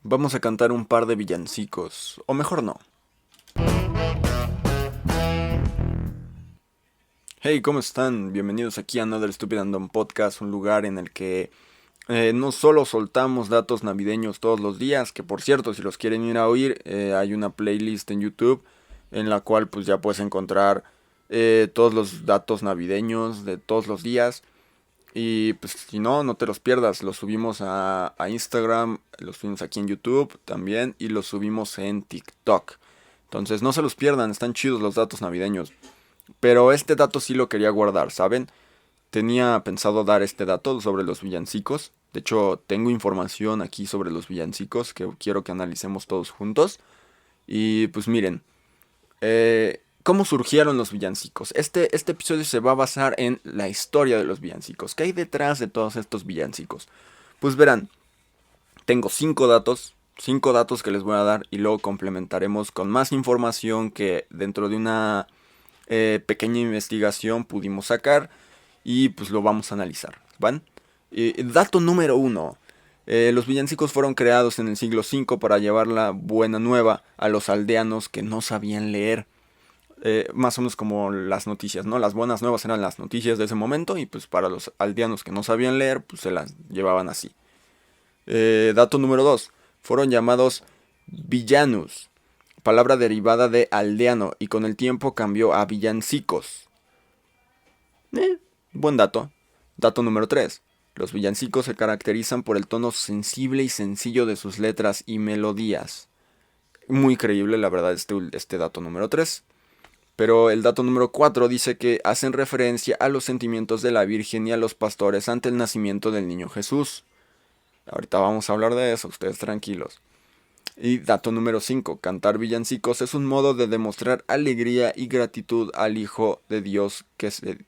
Vamos a cantar un par de villancicos, o mejor no. Hey, ¿cómo están? Bienvenidos aquí a Another Stupid and Dumb Podcast, un lugar en el que no solo soltamos datos navideños todos los días, que por cierto, si los quieren ir a oír, hay una playlist en YouTube en la cual pues ya puedes encontrar todos los datos navideños de todos los días. Y pues si no, no te los pierdas, los subimos a Instagram, los subimos aquí en YouTube también y los subimos en TikTok. Entonces no se los pierdan, están chidos los datos navideños. Pero este dato sí lo quería guardar, ¿saben? Tenía pensado dar este dato sobre los villancicos. De hecho, tengo información aquí sobre los villancicos que quiero que analicemos todos juntos. Y pues miren, ¿cómo surgieron los villancicos? Este episodio se va a basar en la historia de los villancicos. ¿Qué hay detrás de todos estos villancicos? Pues verán, tengo 5 datos que les voy a dar y luego complementaremos con más información que dentro de una pequeña investigación pudimos sacar y pues lo vamos a analizar, ¿van? Dato número 1. Los villancicos fueron creados en el siglo V para llevar la buena nueva a los aldeanos que no sabían leer. Más o menos como las noticias, ¿no? Las buenas nuevas eran las noticias de ese momento y pues para los aldeanos que no sabían leer, pues se las llevaban así. Dato número 2. Fueron llamados villanus, palabra derivada de aldeano y con el tiempo cambió a villancicos. Buen dato. Dato número 3. Los villancicos se caracterizan por el tono sensible y sencillo de sus letras y melodías. Muy creíble, la verdad, este dato número 3. Pero el dato número 4 dice que hacen referencia a los sentimientos de la Virgen y a los pastores ante el nacimiento del niño Jesús. Ahorita vamos a hablar de eso, ustedes tranquilos. Y dato número 5. Cantar villancicos es un modo de demostrar alegría y gratitud al Hijo de Dios que se...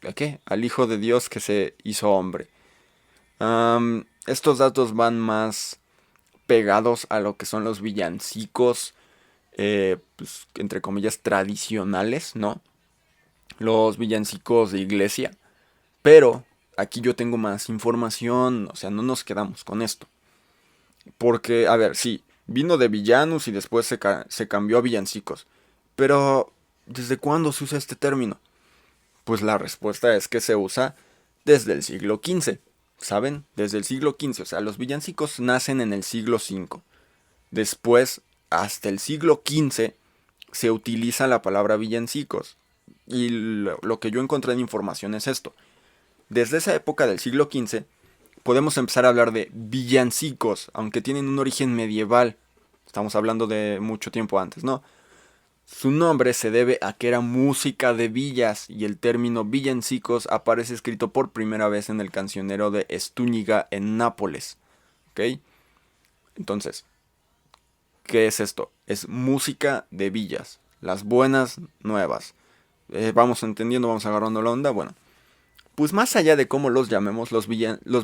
¿A qué? Al Hijo de Dios que se hizo hombre. Estos datos van más pegados a lo que son los villancicos, pues, entre comillas, tradicionales, ¿no? Los villancicos de iglesia. Pero aquí yo tengo más información, o sea, no nos quedamos con esto. Porque, a ver, sí, vino de villanos y después se cambió a villancicos. Pero, ¿desde cuándo se usa este término? Pues la respuesta es que se usa desde el siglo XV, ¿saben? Desde el siglo XV, o sea, los villancicos nacen en el siglo V. Después, hasta el siglo XV, se utiliza la palabra villancicos. Y lo que yo encontré en información es esto. Desde esa época del siglo XV, podemos empezar a hablar de villancicos, aunque tienen un origen medieval. Estamos hablando de mucho tiempo antes, ¿no? Su nombre se debe a que era música de villas y el término villancicos aparece escrito por primera vez en el cancionero de Estúñiga en Nápoles. ¿Ok? Entonces, ¿qué es esto? Es música de villas, las buenas nuevas. Vamos entendiendo, vamos agarrando la onda. Bueno, pues más allá de cómo los llamemos, los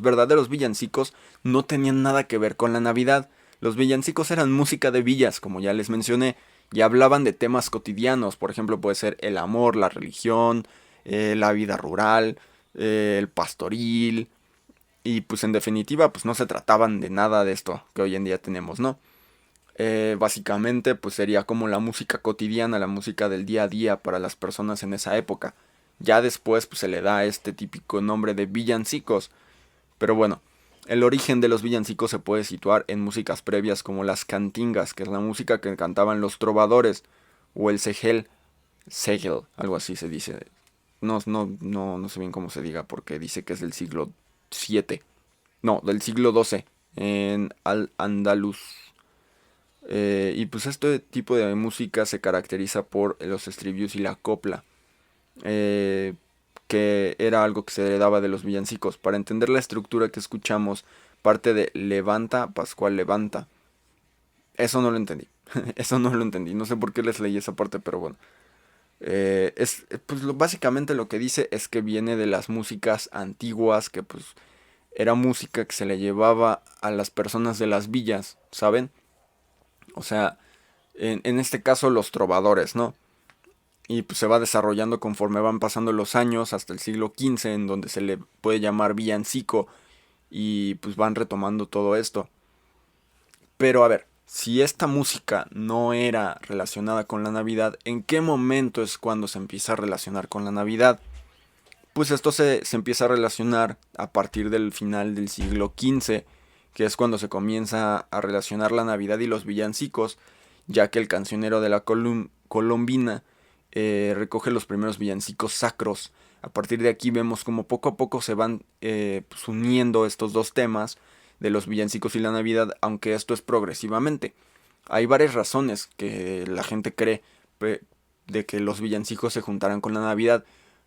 verdaderos villancicos no tenían nada que ver con la Navidad. Los villancicos eran música de villas, como ya les mencioné, y hablaban de temas cotidianos. Por ejemplo, puede ser el amor, la religión, la vida rural, el pastoril. Y pues en definitiva, pues no se trataban de nada de esto que hoy en día tenemos, ¿no? Básicamente, pues sería como la música cotidiana, la música del día a día para las personas en esa época. Ya después pues, se le da este típico nombre de villancicos. Pero bueno, el origen de los villancicos se puede situar en músicas previas como las cantingas, que es la música que cantaban los trovadores, o el segel, algo así se dice. No sé bien cómo se diga porque dice que es del siglo VII. No, del siglo XII en Al-Andalus. Y pues este tipo de música se caracteriza por los estribillos y la copla, eh, que era algo que se heredaba de los villancicos. Para entender la estructura que escuchamos, parte de Levanta, Pascual levanta. Eso no lo entendí. Eso no lo entendí. No sé por qué les leí esa parte, pero bueno. Pues básicamente lo que dice es que viene de las músicas antiguas, que pues era música que se le llevaba a las personas de las villas, ¿saben? O sea, en este caso los trovadores, ¿no? Y pues se va desarrollando conforme van pasando los años hasta el siglo XV, en donde se le puede llamar villancico y pues van retomando todo esto. Pero a ver, si esta música no era relacionada con la Navidad, ¿en qué momento es cuando se empieza a relacionar con la Navidad? Pues esto se empieza a relacionar a partir del final del siglo XV, que es cuando se comienza a relacionar la Navidad y los villancicos, ya que el cancionero de la Colombina recoge los primeros villancicos sacros. A partir de aquí vemos como poco a poco se van pues, uniendo estos dos temas de los villancicos y la Navidad, aunque esto es progresivamente. Hay varias razones que la gente cree de que los villancicos se juntaran con la Navidad,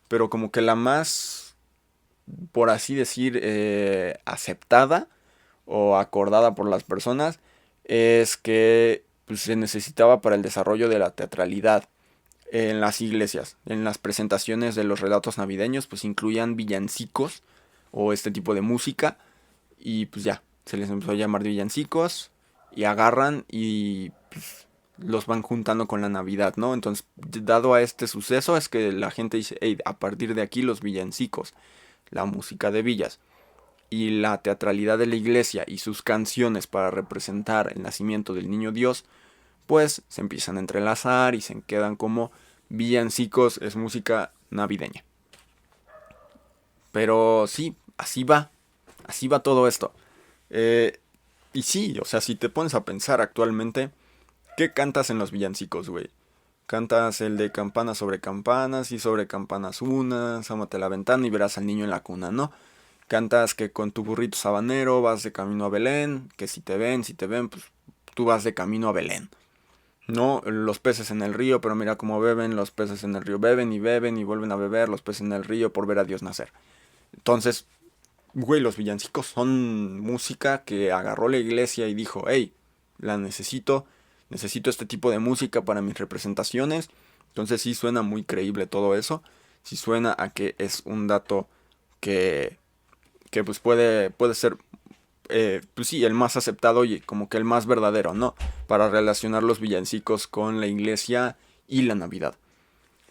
pero como que la más, por así decir, aceptada o acordada por las personas es que pues, se necesitaba para el desarrollo de la teatralidad en las iglesias. En las presentaciones de los relatos navideños pues incluían villancicos o este tipo de música y pues ya, se les empezó a llamar villancicos y agarran y pues, los van juntando con la Navidad, ¿no? Entonces, dado a este suceso es que la gente dice, hey, a partir de aquí los villancicos, la música de villas y la teatralidad de la iglesia y sus canciones para representar el nacimiento del niño Dios, pues se empiezan a entrelazar y se quedan como villancicos, es música navideña. Pero sí, así va todo esto. Y sí, o sea, si te pones a pensar actualmente, ¿qué cantas en los villancicos, güey? Cantas el de campanas sobre campanas y sobre campanas una, asómate a la ventana y verás al niño en la cuna, ¿no? Cantas que con tu burrito sabanero vas de camino a Belén, que si te ven, pues tú vas de camino a Belén. No, los peces en el río, pero mira cómo beben, los peces en el río beben y vuelven a beber, los peces en el río por ver a Dios nacer. Entonces, güey, los villancicos son música que agarró la iglesia y dijo, hey, la necesito este tipo de música para mis representaciones. Entonces sí suena muy creíble todo eso, sí suena a que es un dato que, que pues puede ser pues sí, el más aceptado y como que el más verdadero, ¿no? Para relacionar los villancicos con la iglesia y la Navidad.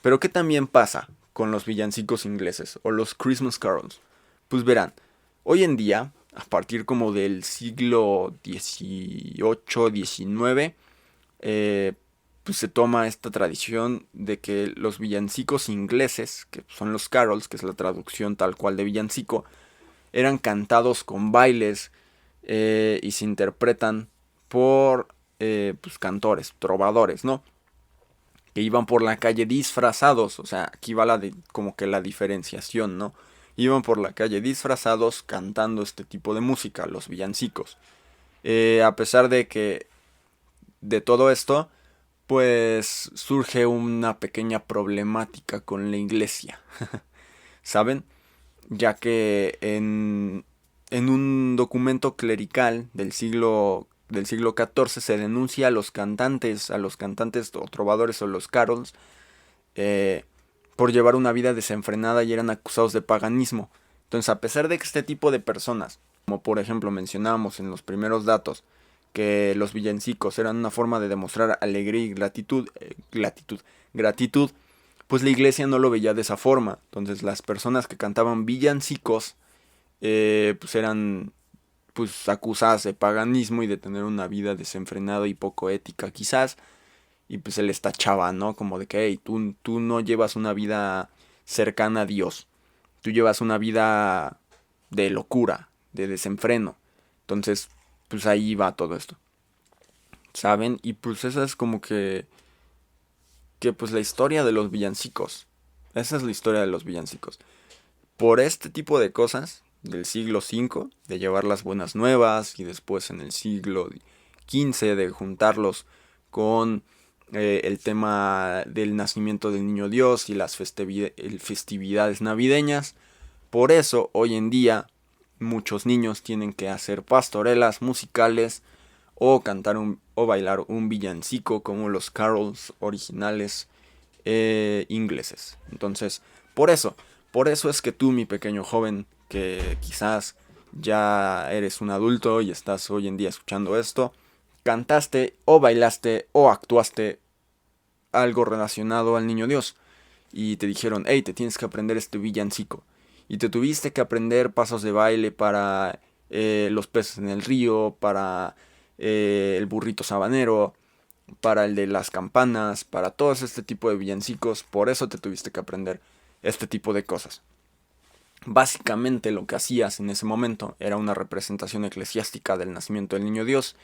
Pero ¿qué también pasa con los villancicos ingleses o los Christmas carols? Pues verán, hoy en día, a partir como del siglo XVIII, XIX, eh, pues se toma esta tradición de que los villancicos ingleses, que son los carols, que es la traducción tal cual de villancico, eran cantados con bailes y se interpretan por pues, cantores, trovadores, ¿no? Que iban por la calle disfrazados, o sea, aquí va como que la diferenciación, ¿no? Iban por la calle disfrazados cantando este tipo de música, los villancicos. A pesar de que de todo esto, pues surge una pequeña problemática con la iglesia, ¿saben? Ya que en un documento clerical del siglo XIV se denuncia a los cantantes o trovadores o los carols, eh, por llevar una vida desenfrenada y eran acusados de paganismo. Entonces, a pesar de que este tipo de personas, como por ejemplo mencionábamos en los primeros datos, que los villancicos eran una forma de demostrar alegría y gratitud, pues la iglesia no lo veía de esa forma. Entonces las personas que cantaban villancicos pues eran pues acusadas de paganismo y de tener una vida desenfrenada y poco ética quizás. Y pues se les tachaba, ¿no? Como de que, hey, tú no llevas una vida cercana a Dios. Tú llevas una vida de locura, de desenfreno. Entonces, pues ahí va todo esto. ¿Saben? Y pues esa es como que pues la historia de los villancicos. Esa es la historia de los villancicos. Por este tipo de cosas del siglo V, de llevar las buenas nuevas y después en el siglo XV de juntarlos con el tema del nacimiento del niño Dios y las festividades navideñas. Por eso hoy en día muchos niños tienen que hacer pastorelas musicales o cantar o bailar un villancico como los carols originales ingleses. Entonces, por eso es que tú, mi pequeño joven, que quizás ya eres un adulto y estás hoy en día escuchando esto, cantaste o bailaste o actuaste algo relacionado al niño Dios. Y te dijeron, hey, te tienes que aprender este villancico. Y te tuviste que aprender pasos de baile para los peces en el río, para el burrito sabanero, para el de las campanas, para todos este tipo de villancicos. Por eso te tuviste que aprender este tipo de cosas. Básicamente lo que hacías en ese momento era una representación eclesiástica del nacimiento del niño Dios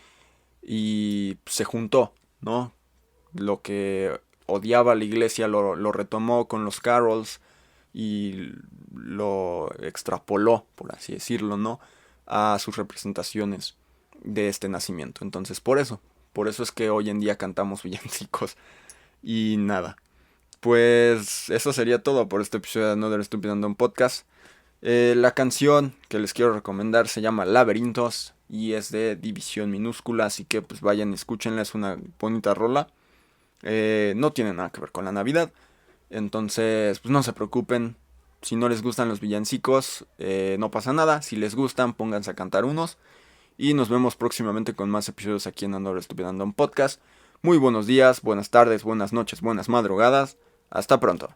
y se juntó, ¿no? Lo que odiaba la iglesia lo retomó con los carols y lo extrapoló, por así decirlo, ¿no? A sus representaciones de este nacimiento. Entonces, por eso es que hoy en día cantamos villancicos y nada. Pues eso sería todo por este episodio de Another Stupid Random Podcast. La canción que les quiero recomendar se llama Laberintos y es de División Minúscula, así que pues vayan y escúchenla, es una bonita rola. No tiene nada que ver con la Navidad, entonces pues no se preocupen. Si no les gustan los villancicos, no pasa nada. Si les gustan, pónganse a cantar unos. Y nos vemos próximamente con más episodios aquí en Another Stupid Random Podcast. Muy buenos días, buenas tardes, buenas noches, buenas madrugadas. Hasta pronto.